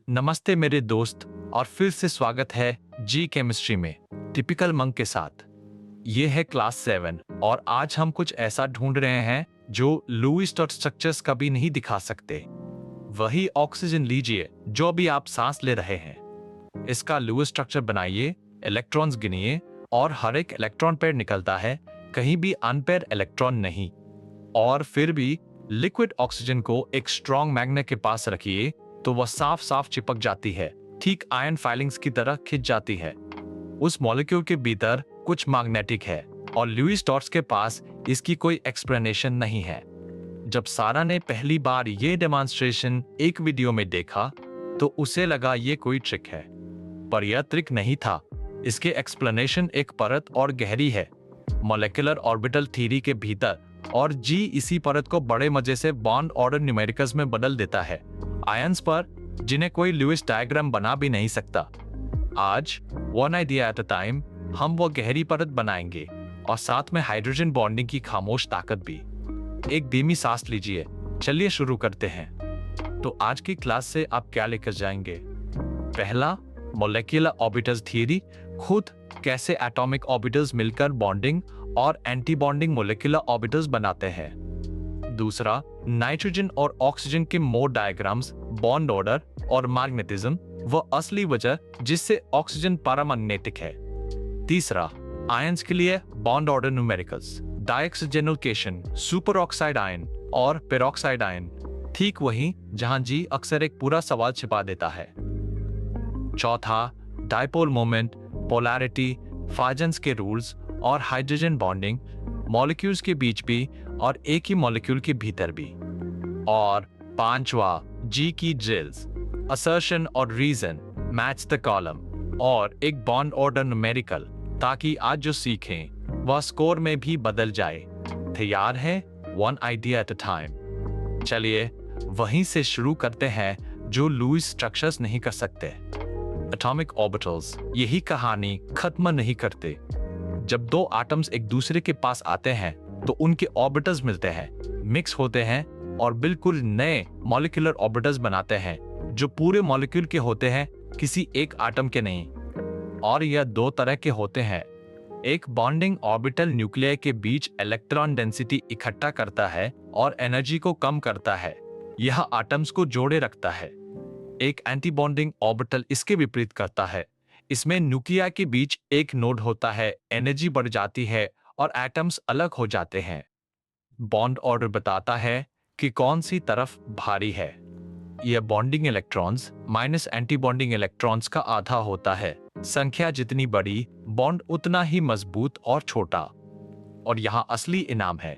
नमस्ते मेरे दोस्त, और फिर से स्वागत है जी केमिस्ट्री में टिपिकल मंक के साथ। ये है क्लास 7 और आज हम कुछ ऐसा ढूंढ रहे हैं जो लुईस डॉट स्ट्रक्चर्स कभी नहीं दिखा सकते। वही ऑक्सीजन लीजिए जो भी आप सांस ले रहे हैं। इसका लुईस स्ट्रक्चर बनाइए, इलेक्ट्रॉन्स गिनिए और हर एक इलेक्ट्रॉन पेयर निकलता है, कहीं भी अनपेयर इलेक्ट्रॉन नहीं। और फिर भी लिक्विड ऑक्सीजन को एक स्ट्रॉन्ग मैग्नेट के पास रखिए तो वह साफ साफ चिपक जाती है, ठीक आयन फाइलिंग्स की तरह खिंच जाती है। उस मॉलिक्यूल के भीतर कुछ मैग्नेटिक है और लुईस डॉट्स के पास इसकी कोई एक्सप्लेनेशन नहीं है। जब सारा ने पहली बार ये डेमोन्स्ट्रेशन एक वीडियो में देखा तो उसे लगा ये कोई ट्रिक है, पर यह ट्रिक नहीं था। इसके एक्सप्लेनेशन एक परत और गहरी है, मॉलिक्यूलर ऑर्बिटल थ्योरी के भीतर, और जी इसी परत को बड़े मजे से बॉन्ड ऑर्डर न्यूमेरिकल्स में बदल देता है, आयंस पर जिन्हें कोई लुईस डायग्राम बना भी नहीं सकता। आज one idea at a time हम वो गहरी परत बनाएंगे और साथ में हाइड्रोजन बॉन्डिंग की खामोश ताकत भी। एक धीमी सांस लीजिए, चलिए शुरू करते हैं। तो आज की क्लास से आप क्या लेकर जाएंगे? पहला, मॉलिक्यूलर ऑर्बिटल्स थ्योरी, खुद कैसे एटॉमिक ऑर्बिटल्स मिलकर बॉन्डिंग और एंटी बॉन्डिंग मॉलिक्यूलर ऑर्बिटल्स बनाते हैं। दूसरा, नाइट्रोजन और ऑक्सीजन के मोड डायग्राम्स, बॉन्ड ऑर्डर और मैग्नेटिज्म, वो असली वजह जिससे ऑक्सीजन पैरामैग्नेटिक है। तीसरा, आयंस के लिए बॉन्ड ऑर्डर न्यूमेरिकल्स, डायऑक्सीजनोकेशन, सुपर ऑक्साइड आयन और पेरोक्साइड आयन, ठीक वही जहां जी अक्सर एक पूरा सवाल छिपा देता है। चौथा, डायपोल मोमेंट, पोलैरिटी, फाइजेंस के रूल्स और हाइड्रोजन बॉन्डिंग, मॉलिक्यूल्स के बीच भी और एक ही मॉलिक्यूल के भीतर भी। और पांचवा, जी की ड्रिल्स, असर्शन और रीजन, मैच द कॉलम और एक बॉन्ड ऑर्डर न्यूमेरिकल, ताकि आज जो सीखें वह स्कोर में भी बदल जाए। तैयार है? One idea at a time. चलिए वहीं से शुरू करते हैं जो लुईस स्ट्रक्चर्स नहीं कर सकते। एटॉमिक ऑर्बिटल्स यही कहानी खत्म नहीं करते। जब दो एटम्स एक दूसरे के पास आते हैं तो उनके ऑर्बिटल्स मिलते हैं, मिक्स होते हैं और बिल्कुल नए मॉलिक्यूलर ऑर्बिटल्स बनाते हैं जो पूरे मॉलिक्यूल के होते हैं, किसी एक एटम के नहीं। और यह दो तरह के होते हैं। एक बॉन्डिंग ऑर्बिटल न्यूक्लियर के बीच इलेक्ट्रॉन डेंसिटी इकट्ठा करता है और एनर्जी को कम करता है, यह एटम्स को जोड़े रखता है। एक एंटी बॉन्डिंग ऑर्बिटल इसके विपरीत करता है, इसमें न्यूक्लिया के बीच एक नोड होता है, एनर्जी बढ़ जाती है और एटम्स अलग हो जाते हैं। बॉन्ड ऑर्डर बताता है कि कौन सी तरफ भारी है। यह bonding electrons minus anti bonding electrons का आधा होता है। संख्या जितनी बड़ी, बॉन्ड उतना ही मजबूत और छोटा। और यहाँ असली इनाम है,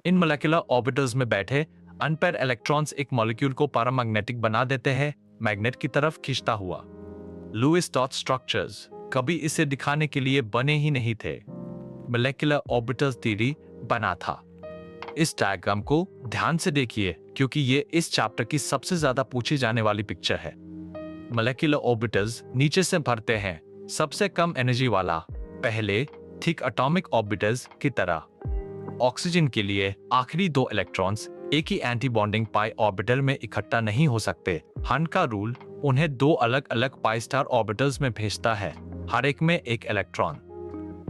इन मॉलिक्यूलर ऑर्बिटल्स में बैठे अनपेयर इलेक्ट्रॉन्स एक मॉलिक्यूल को पैरामैग्नेटिक बना देते हैं, मैग्नेट की तरफ खींचता हुआ। लुईस डॉट स्ट्रक्चर्स कभी इसे दिखाने के लिए बने ही नहीं थे, मॉलिक्यूलर ऑर्बिटल्स थ्योरी बना था। इस डायग्राम को ध्यान से देखिए क्योंकि ये इस चैप्टर की सबसे ज्यादा पूछी जाने वाली पिक्चर है। मॉलिक्यूलर ऑर्बिटल्स नीचे से भरते हैं, सबसे कम एनर्जी वाला पहले, ठीक एटॉमिक ऑर्बिटल्स की तरह। ऑक्सीजन के लिए आखिरी दो इलेक्ट्रॉन्स एक ही एंटी बॉन्डिंग पाई ऑर्बिटल में इकट्ठा नहीं हो सकते। हंट का रूल उन्हें दो अलग अलग पाई स्टार ऑर्बिटल्स में भेजता है, हर एक में एक इलेक्ट्रॉन।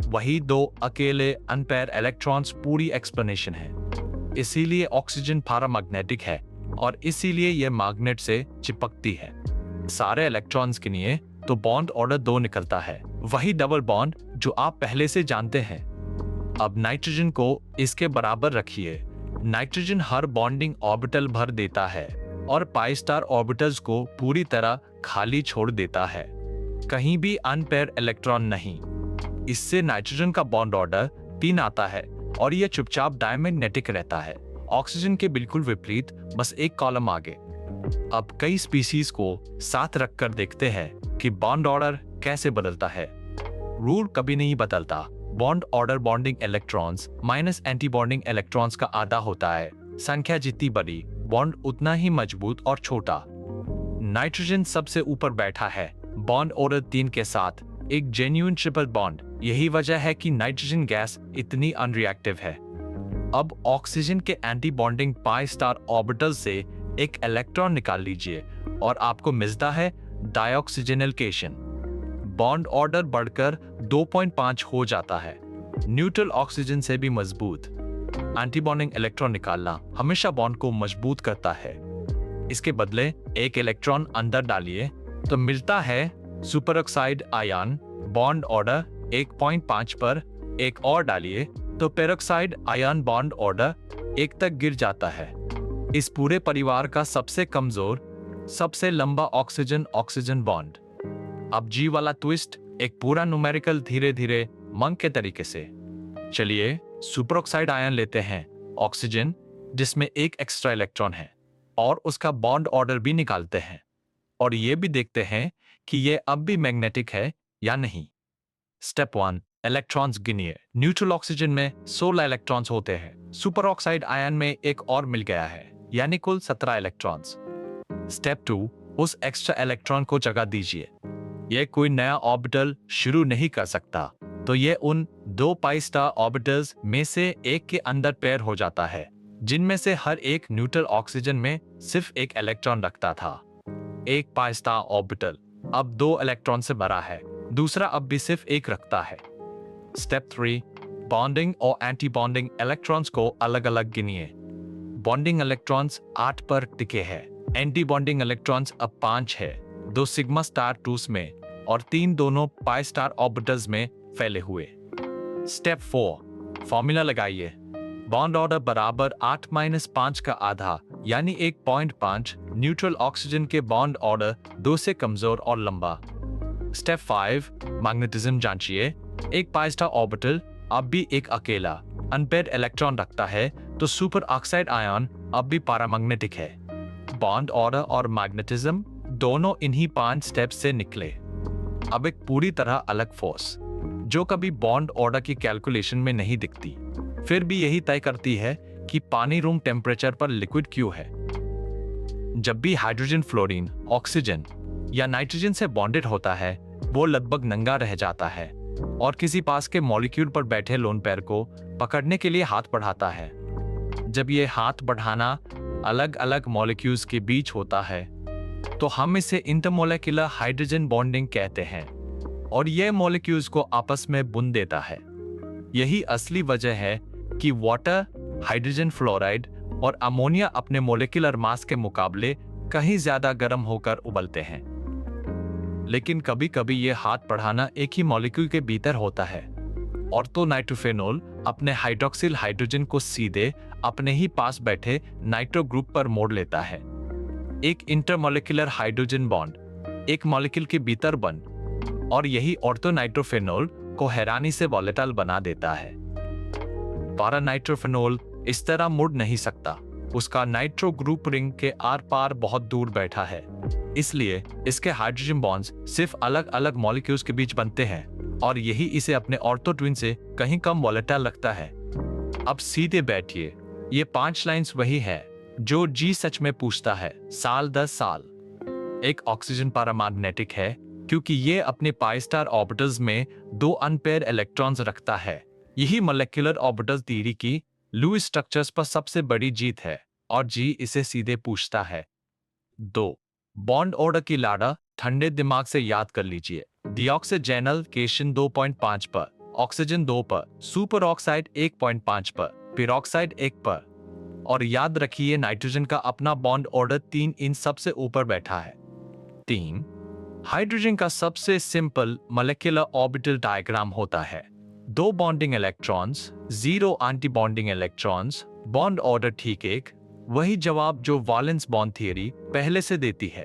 वही दो अकेले अनपेयर इलेक्ट्रॉन्स पूरी एक्सप्लेनेशन है। इसीलिए ऑक्सीजन पैरामैग्नेटिक है और इसीलिए यह मैग्नेट से चिपकती है। सारे इलेक्ट्रॉन्स के लिए तो बॉन्ड ऑर्डर 2 निकलता है, वही डबल बॉन्ड जो आप पहले से जानते हैं। अब नाइट्रोजन को इसके बराबर रखिए। नाइट्रोजन हर बॉन्डिंग ऑर्बिटल भर देता है और पाई स्टार ऑर्बिटल्स को पूरी तरह खाली छोड़ देता है, कहीं भी अनपेयर इलेक्ट्रॉन नहीं। इससे नाइट्रोजन का बॉन्ड ऑर्डर 3 आता है और यह चुपचाप डायमैग्नेटिक रहता है। ऑक्सीजन के बिल्कुल विपरीत, बस एक कॉलम आगे। अब कई स्पीसीज को साथ रखकर देखते हैं कि बॉन्ड ऑर्डर कैसे बदलता है। रूल कभी नहीं बदलता। Bond order bonding electrons minus anti bonding electrons का आधा होता है। संख्या जितनी बड़ी, बॉन्ड उतना ही मजबूत और छोटा। नाइट्रोजन सबसे ऊपर बैठा है, बॉन्ड ऑर्डर 3 के साथ, एक जेन्युइन ट्रिपल बॉन्ड। यही वजह है कि नाइट्रोजन गैस इतनी अनरिएक्टिव है। अब ऑक्सीजन के anti bonding pi star orbital से एक इलेक्ट्रॉन निकाल लीजिए और आपको मिलता है डाइऑक्सीजनल बॉन्ड ऑर्डर बढ़कर 2.5 हो जाता है। न्यूट्रल ऑक्सीजन से भी मजबूत। एंटीबॉन्डिंग इलेक्ट्रॉन निकालना हमेशा बॉन्ड को मजबूत करता है। इसके बदले एक इलेक्ट्रॉन अंदर डालिए तो मिलता है super oxide ion. Bond order 1.5 पर एक और डालिए तो पेरोक्साइड आयन बॉन्ड ऑर्डर 1 तक गिर जाता है। इस पूरे परिवार का सबसे कमजोर, सबसे लंबा ऑक्सीजन बॉन्ड। अब जी वाला ट्विस्ट, एक पूरा न्यूमेरिकल धीरे धीरे मंक के तरीके से। चलिए सुपर ऑक्साइड आयन लेते हैं, ऑक्सीजन जिसमें एक एक्स्ट्रा इलेक्ट्रॉन है, और उसका बॉन्ड ऑर्डर भी निकालते हैं और ये भी देखते हैं कि ये अब भी मैग्नेटिक है या नहीं। स्टेप 1, इलेक्ट्रॉन्स गिनिए। न्यूट्रल ऑक्सीजन में 16 इलेक्ट्रॉन्स होते हैं। सुपर ऑक्साइड आयन में एक और मिल गया है, यानी कुल 17 इलेक्ट्रॉन्स। स्टेप 2, उस एक्स्ट्रा इलेक्ट्रॉन को जगह दीजिए। यह कोई नया ऑर्बिटल शुरू नहीं कर सकता, तो ये उन 2 पाई स्टार ऑर्बिटल्स में से एक के अंदर पेयर हो जाता है, जिनमें से हर एक न्यूट्रल ऑक्सीजन में सिर्फ एक इलेक्ट्रॉन रखता था। एक पाई स्टार ऑर्बिटल अब 2 इलेक्ट्रॉन से भरा है, दूसरा अब भी सिर्फ एक रखता है। स्टेप 3, बॉन्डिंग और एंटी बॉन्डिंग इलेक्ट्रॉन्स को अलग अलग गिनिए। बॉन्डिंग इलेक्ट्रॉन्स 8 पर टिके हैं, एंटी बॉन्डिंग इलेक्ट्रॉन्स अब 5 है, 2 सिग्मा स्टार 2s में और 3 दोनों पाई स्टार ऑर्बिटल्स में फैले हुए। स्टेप 4, फॉर्मूला लगाइए। बॉन्ड ऑर्डर बराबर 8-5 का आधा, यानी 1.5। न्यूट्रल ऑक्सीजन के बॉन्ड ऑर्डर 2 से कमजोर और लंबा। स्टेप 5, मैग्नेटिज्म जांचिए। एक पाई स्टार ऑर्बिटल अब भी एक अकेला अनपेयर्ड इलेक्ट्रॉन रखता है, तो सुपर ऑक्साइड आयन अब भी पैरामैग्नेटिक है। बॉन्ड ऑर्डर और मैग्नेटिज्म दोनों इन्हीं 5 स्टेप्स से निकले। अब एक पूरी तरह अलग फोर्स, जो कभी बॉन्ड ऑर्डर की कैलकुलेशन में नहीं दिखती, फिर भी यही तय करती है कि पानी रूम टेम्परेचर पर लिक्विड क्यों है। जब भी हाइड्रोजन, फ्लोरीन, ऑक्सीजन या नाइट्रोजन से बॉन्डेड होता है, वो लगभग नंगा रह जाता है और किसी पास के मॉलिक्यूल पर बैठे लोन पेयर को पकड़ने के लिए हाथ बढ़ाता है। जब ये हाथ बढ़ाना अलग अलग मॉलिक्यूल्स के बीच होता है, तो हम इसे इंटरमोलेक्युलर हाइड्रोजन बॉन्डिंग कहते हैं और यह मॉलिक्यूल्स को आपस में बुन देता है। यही असली वजह है कि वाटर, हाइड्रोजन फ्लोराइड और अमोनिया अपने मोलिकुलर मास के मुकाबले कहीं ज्यादा गर्म होकर उबलते हैं। लेकिन कभी कभी ये हाथ बढ़ाना एक ही मॉलिक्यूल के भीतर होता है। ऑर्थो नाइट्रोफेनॉल अपने हाइड्रोक्सिल हाइड्रोजन को सीधे अपने ही पास बैठे नाइट्रो ग्रुप पर मोड़ लेता है। एक इंटरमोलिकुलर हाइड्रोजन बॉन्ड एक मॉलिक्यूल के भीतर बन, और यही ऑर्थो नाइट्रोफेनॉल को हैरानी से वॉलेटाइल बना देता है। पारा नाइट्रोफेनॉल इस तरह मुड़ नहीं सकता, उसका नाइट्रो ग्रुप रिंग के आर पार बहुत दूर बैठा है, इसलिए इसके हाइड्रोजन बॉन्ड्स सिर्फ अलग अलग मॉलिक्यूल्स के बीच बनते हैं और यही इसे अपने ऑर्थो ट्विन से कहीं कम वॉलेटाइल लगता है। अब सीधे बैठिए, ये 5 लाइंस वही है जो जी सच में पूछता है साल दर साल। एक ऑक्सीजन पैरामैग्नेटिक है क्योंकि ये अपने पाई स्टार ऑर्बिटल्स में 2 अनपेयर इलेक्ट्रॉन्स रखता है। यही मॉलिक्यूलर ऑर्बिटल थ्योरी की लुईस स्ट्रक्चर्स पर सबसे बड़ी जीत है और जी इसे सीधे पूछता है। 2, बॉन्ड ऑर्डर की लाडा ठंडे दिमाग से याद कर लीजिए। डीऑक्सीजेनल केशन 2.5 पर, ऑक्सीजन 2 पर, सुपर ऑक्साइड 1.5 पर, पेरोक्साइड 1 पर, और याद रखिए नाइट्रोजन का अपना बॉन्ड ऑर्डर 3 इन सबसे ऊपर बैठा है। 3, हाइड्रोजन का सबसे सिंपल मॉलिक्यूलर ऑर्बिटल डायग्राम होता है। 2 bonding electrons, 0 anti bonding electrons, bond order ठीक एक, वही जवाब जो वैलेंस बॉन्ड थ्योरी पहले से देती है।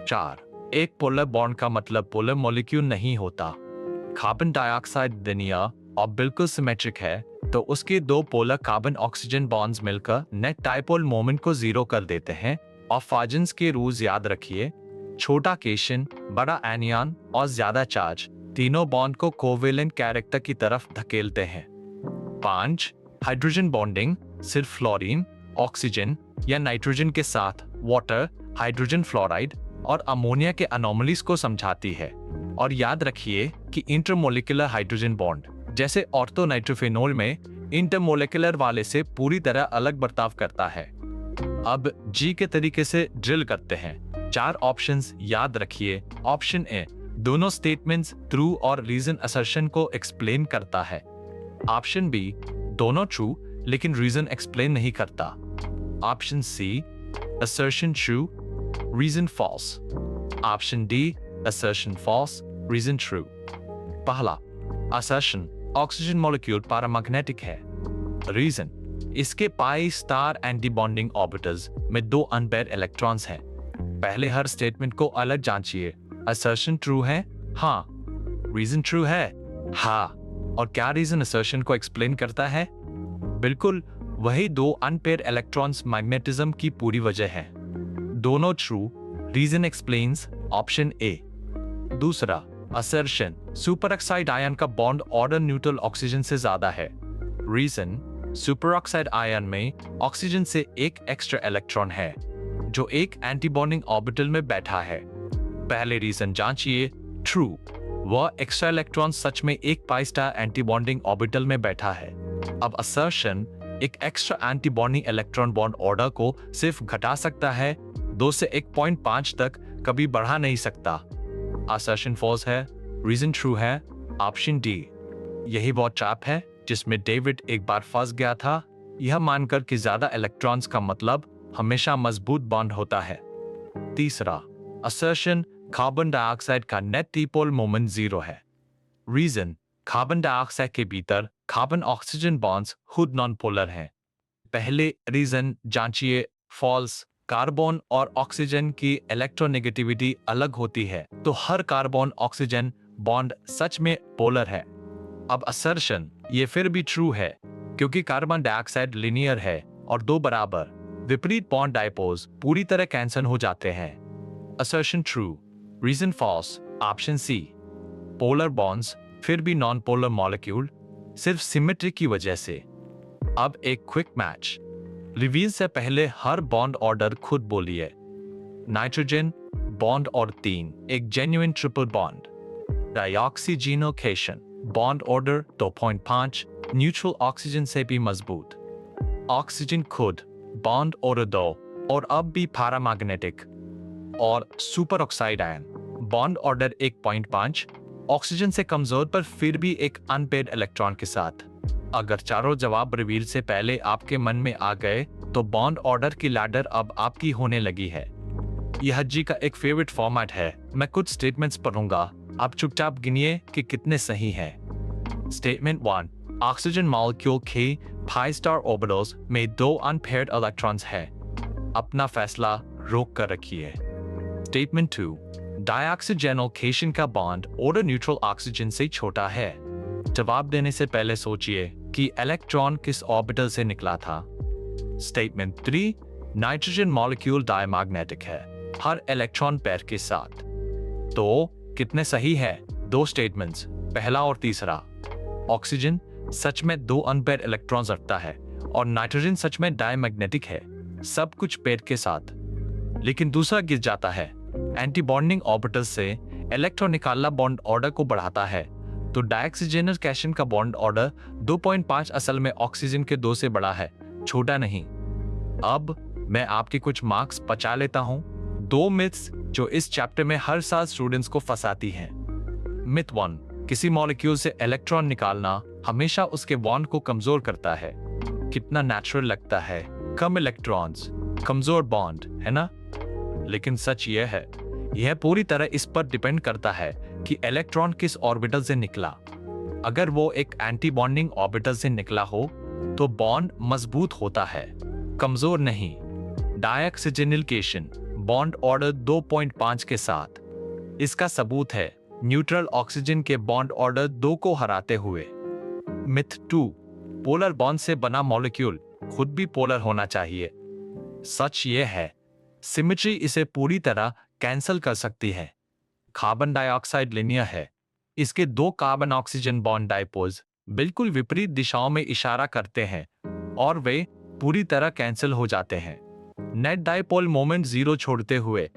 4, एक पोलर बॉन्ड का मतलब पोलर मॉलिक्यूल नहीं होता। कार्बन डाइऑक्साइड दुनिया और बिल्कुल सिमेट्रिक है, तो उसके 2 पोलर कार्बन ऑक्सीजन बॉन्ड्स मिलकर नेट डाइपोल मोमेंट को 0 कर देते हैं। और फाजन्स के रूल्स याद रखिए, छोटा केशन, बड़ा एनियन और ज्यादा चार्ज तीनों बॉन्ड को कोवेलेंट कैरेक्टर की तरफ धकेलते हैं। 5, हाइड्रोजन बॉन्डिंग सिर्फ फ्लोरीन, ऑक्सीजन या नाइट्रोजन के साथ वाटर, हाइड्रोजन फ्लोराइड और अमोनिया के अनोमलीज को समझाती है। और याद रखिए कि इंटरमोलिकुलर हाइड्रोजन बॉन्ड जैसे ऑर्थो नाइट्रोफेनॉल में इंटरमोलिकुलर वाले से पूरी तरह अलग बर्ताव करता है। अब जी के तरीके से ड्रिल करते हैं। 4 ऑप्शंस याद रखिए। ऑप्शन ए, दोनों स्टेटमेंट्स ट्रू और रीजन असर्शन को एक्सप्लेन करता है। ऑप्शन बी, दोनों ट्रू लेकिन रीजन एक्सप्लेन नहीं करता। Option C, assertion true, reason false. Option D, assertion false, reason true. पहला, असर्शन, ऑक्सीजन मॉलिक्यूल पैरामैग्नेटिक है। रीजन, इसके pi star anti bonding orbitals में 2 अनपेयर्ड इलेक्ट्रॉन्स हैं। पहले हर स्टेटमेंट को अलग जांचिए। असर्शन ट्रू है? हाँ। रीजन ट्रू है? हाँ। और क्या रीजन असर्शन को एक्सप्लेन करता है? बिल्कुल, वही 2 अनपेयर्ड इलेक्ट्रॉन्स मैग्नेटिज्म की पूरी वजह है। दोनों true, reason explains, option A. दूसरा, असर्शन, सुपर ऑक्साइड आयन का बॉन्ड ऑर्डर न्यूट्रल ऑक्सीजन से ज्यादा है। रीजन, सुपर ऑक्साइड आयन में ऑक्सीजन से एक एक्स्ट्रा इलेक्ट्रॉन है जो एक एंटी बॉन्डिंग ऑर्बिटल में बैठा है। पहले रीजन जांचिए, ट्रू, वह एक्स्ट्रा इलेक्ट्रॉन सच में एक pi star anti bonding orbital में बैठा है। अब असर्शन, एक extra anti bonding electron bond order को सिर्फ घटा सकता है, 2 से 1.5 तक कभी बढ़ा नहीं सकता। असर्शन फॉल्स है, रीजन ट्रू है, ऑप्शन डी। यही वो ट्रैप है जिसमें डेविड एक बार फंस गया था, यह मानकर कि ज्यादा इलेक्ट्रॉन्स का मतलब हमेशा मजबूत बॉन्ड होता है। तीसरा, असर्शन, कार्बन डाइऑक्साइड का नेट डिपोल मोमेंट 0 है। रीजन, कार्बन डाइऑक्साइड के भीतर कार्बन ऑक्सीजन बॉन्ड्स खुद नॉन पोलर हैं। पहले रीजन जांचिए, फॉल्स, कार्बन और ऑक्सीजन की इलेक्ट्रोनेगेटिविटी अलग होती है, तो हर कार्बन ऑक्सीजन बॉन्ड सच में पोलर है। अब असर्शन, ये फिर भी ट्रू है क्योंकि कार्बन डाइऑक्साइड लिनियर है और 2 बराबर विपरीत बॉन्ड डाइपोल्स पूरी तरह कैंसल हो जाते हैं। Assertion true, reason false, option C. Polar bonds फिर भी नॉन पोलर मॉलिक्यूल, सिर्फ सिमेट्री की वजह से। अब एक क्विक मैच, रिवील से पहले हर बॉन्ड ऑर्डर खुद बोलिए। नाइट्रोजन बॉन्ड और 3, एक जेन्युइन ट्रिपल बॉन्ड। डाइऑक्सीजीनोकेशन बॉन्ड ऑर्डर 2.5, न्यूट्रल ऑक्सीजन से भी मजबूत। ऑक्सीजन खुद बॉन्ड ऑर्डर 2 और अब भी पैरामैग्नेटिक। और super oxide ion bond order 1.5, oxygen से कमजोर पर फिर भी एक अनपेयर्ड इलेक्ट्रॉन के साथ। अगर चारों जवाब रिवील से पहले आपके मन में आ गए तो बॉन्ड ऑर्डर की लैडर अब आपकी होने लगी है। यह जी का एक फेवरेट फॉर्मेट है। मैं कुछ स्टेटमेंट्स पढ़ूंगा, आप चुपचाप गिनिए कि कितने सही हैं। स्टेटमेंट 1, ऑक्सीजन मॉलिक्यूल के पाई स्टार ऑर्बिटल्स में 2 अनपेयर्ड इलेक्ट्रॉन्स हैं। अपना फैसला रोक कर रखिए। स्टेटमेंट 2, डाइऑक्सीजेनोकेशन का बॉन्ड ऑर्डर न्यूट्रल ऑक्सीजन से छोटा है। जवाब देने से पहले सोचिए कि इलेक्ट्रॉन किस ऑर्बिटल से निकला था। स्टेटमेंट 3, नाइट्रोजन मॉलिक्यूल डायमैग्नेटिक है, हर इलेक्ट्रॉन पेयर के साथ। तो कितने सही है 2 स्टेटमेंट्स, पहला और तीसरा। ऑक्सीजन सच में 2 अनपेयर्ड इलेक्ट्रॉन्स रखता है और नाइट्रोजन सच में डायमैग्नेटिक है, सब कुछ पेयर के साथ। लेकिन दूसरा गिर जाता है। एंटी बॉन्डिंग ऑर्बिटल से इलेक्ट्रॉन निकालना बॉन्ड ऑर्डर को बढ़ाता है, तो डाइऑक्सीजेनेशन का बॉन्ड ऑर्डर 2.5 असल में ऑक्सीजन के 2 से बड़ा है, छोटा नहीं। अब मैं आपके कुछ मार्क्स बचा लेता हूं। 2 मिथ्स जो इस चैप्टर में हर साल स्टूडेंट्स को फंसाती हैं। मिथ 1, किसी मॉलिक्यूल से इलेक्ट्रॉन निकालना हमेशा उसके बॉन्ड को कमजोर करता है। कितना नेचुरल लगता है, कम इलेक्ट्रॉन्स, कमजोर बॉन्ड, है ना? लेकिन सच यह है, यह पूरी तरह इस पर डिपेंड करता है कि इलेक्ट्रॉन किस ऑर्बिटल से निकला। अगर वो एक एंटी बॉन्डिंग ऑर्बिटल से निकला हो तो बॉन्ड मजबूत होता है, कमजोर नहीं। डाइऑक्सीजेनेशन बॉन्ड ऑर्डर 2.5 के साथ। इसका सबूत है न्यूट्रल ऑक्सीजन के बॉन्ड ऑर्डर 2 को हराते हुए। मिथ 2, पोलर बॉन्ड से बना मॉलिक्यूल खुद भी पोलर होना चाहिए। सच ये है, सिमेट्री इसे पूरी तरह कैंसल कर सकती है। कार्बन डाइऑक्साइड लिनियर है, इसके 2 कार्बन ऑक्सीजन बॉन्ड डाइपोल्स बिल्कुल विपरीत दिशाओं में इशारा करते हैं और वे पूरी तरह कैंसिल हो जाते हैं। नेट डाइपोल मोमेंट 0 छोड़ते हुए,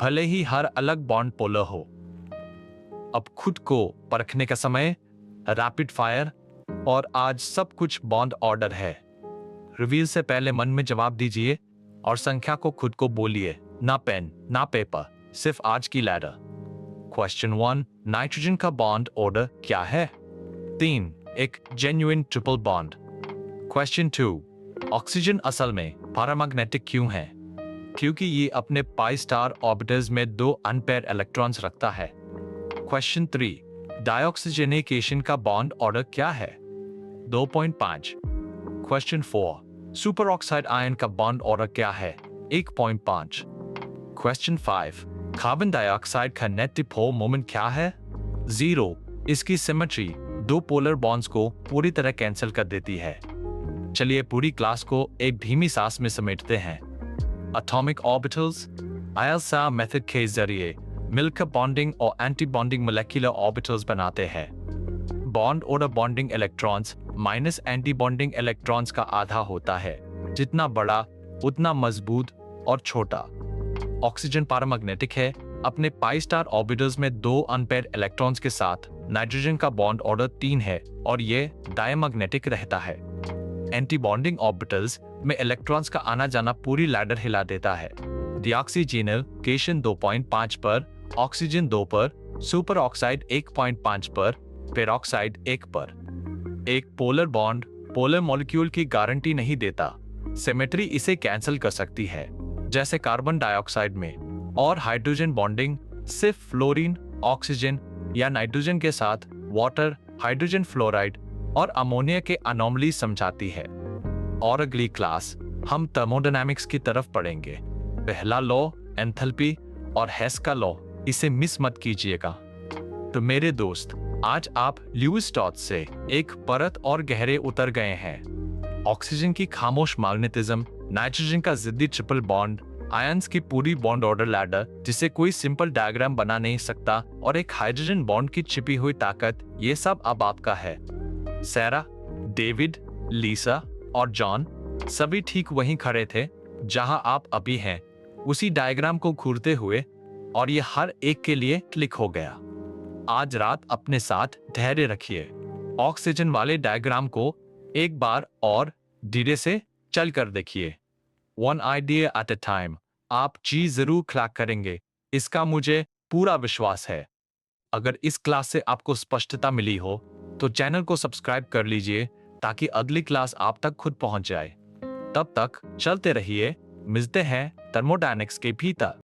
भले ही हर अलग बॉन्ड पोलर हो। अब खुद को परखने का समय, रैपिड फायर, और आज सब कुछ बॉन्ड ऑर्डर है। रिवील से पहले मन में जवाब दीजिए और संख्या को खुद को बोलिए। ना पेन ना पेपर, सिर्फ आज की लैडर। क्वेश्चन 1, नाइट्रोजन का बॉन्ड ऑर्डर क्या है? 3, एक genuine triple bond. Question 2, oxygen असल में पैरामैग्नेटिक क्यों है? क्योंकि ये अपने पाई स्टार ऑर्बिटल्स में 2 अनपेयर इलेक्ट्रॉन्स रखता है। क्वेश्चन 3, डाइऑक्सीजनेशन का बॉन्ड ऑर्डर क्या है? 2.5। क्वेश्चन 4, सुपर ऑक्साइड आयन का बॉन्ड ऑर्डर क्या है? 1.5। क्वेश्चन 5, कार्बन डाइऑक्साइड का नेट डिपोल मोमेंट क्या है? 0। इसकी सिमेट्री 2 पोलर बॉन्ड्स को पूरी तरह कैंसिल कर देती है। चलिए पूरी क्लास को एक धीमी सांस में समेटते हैं। एटॉमिक ऑर्बिटल्स आयल्सा मेथड के जरिए मिलकर बॉन्डिंग और एंटी बॉन्डिंग मोलेक्युलर ऑर्बिटल्स बनाते हैं। बॉन्ड और bonding electrons minus anti bonding electrons का आधा होता है। जितना बड़ा उतना मजबूत और छोटा। ऑक्सीजन पैरामैग्नेटिक है, अपने पाई स्टार ऑर्बिटल्स में 2 अनपेयर इलेक्ट्रॉन्स के साथ। नाइट्रोजन का बॉन्ड ऑर्डर 3 है और ये डायमैग्नेटिक रहता है। एंटी बॉन्डिंग ऑर्बिटल्स में इलेक्ट्रॉन्स का आना जाना पूरी लैडर हिला देता है। डीऑक्सीजनेशन 2.5 पर, ऑक्सीजन 2 पर, सुपर ऑक्साइड 1.5 पर, पेरोक्साइड 1 पर। एक पोलर बॉन्ड पोलर मॉलिक्यूल की गारंटी नहीं देता। सिमेट्री इसे कैंसिल कर सकती है, जैसे कार्बन डाइऑक्साइड में। और हाइड्रोजन बॉन्डिंग सिर्फ फ्लोरीन, ऑक्सीजन या नाइट्रोजन के साथ वाटर, हाइड्रोजन फ्लोराइड और अमोनिया के अनोमली समझाती है। और अगली क्लास हम थर्मोडायनामिक्स की तरफ पढ़ेंगे। पहला लॉ एंथैल्पी और हेस का लॉ, इसे मिस मत कीजिएगा। तो मेरे दोस्त, आज आप ल्यूइस स्टोट्स से एक परत और गहरे उतर गए हैं। ऑक्सीजन की खामोश मैग्नेटिज्म, नाइट्रोजन का जिद्दी ट्रिपल बॉन्ड, आयंस की पूरी बॉन्ड ऑर्डर लैडर जिसे कोई सिंपल डायग्राम बना नहीं सकता, और एक हाइड्रोजन बॉन्ड की छिपी हुई ताकत, ये सब अब आपका है। सैरा, डेविड, लीसा और जॉन सभी ठीक वहीं खड़े थे जहां आप अभी हैं, उसी डायग्राम को घूरते हुए, और ये हर एक के लिए क्लिक हो गया। आज रात अपने साथ धैर्य रखिए। ऑक्सीजन वाले डायग्राम को एक बार और धीरे से चल कर देखिए। 1 आइडिया एट अ टाइम। आप चीज जरूर क्रैक करेंगे, इसका मुझे पूरा विश्वास है। अगर इस क्लास से आपको स्पष्टता मिली हो तो चैनल को सब्सक्राइब कर लीजिए ताकि अगली क्लास आप तक खुद पहुंच जाए। तब तक चलते रहिए, मिलते हैं थर्मोडायनेमिक्स के भीतर।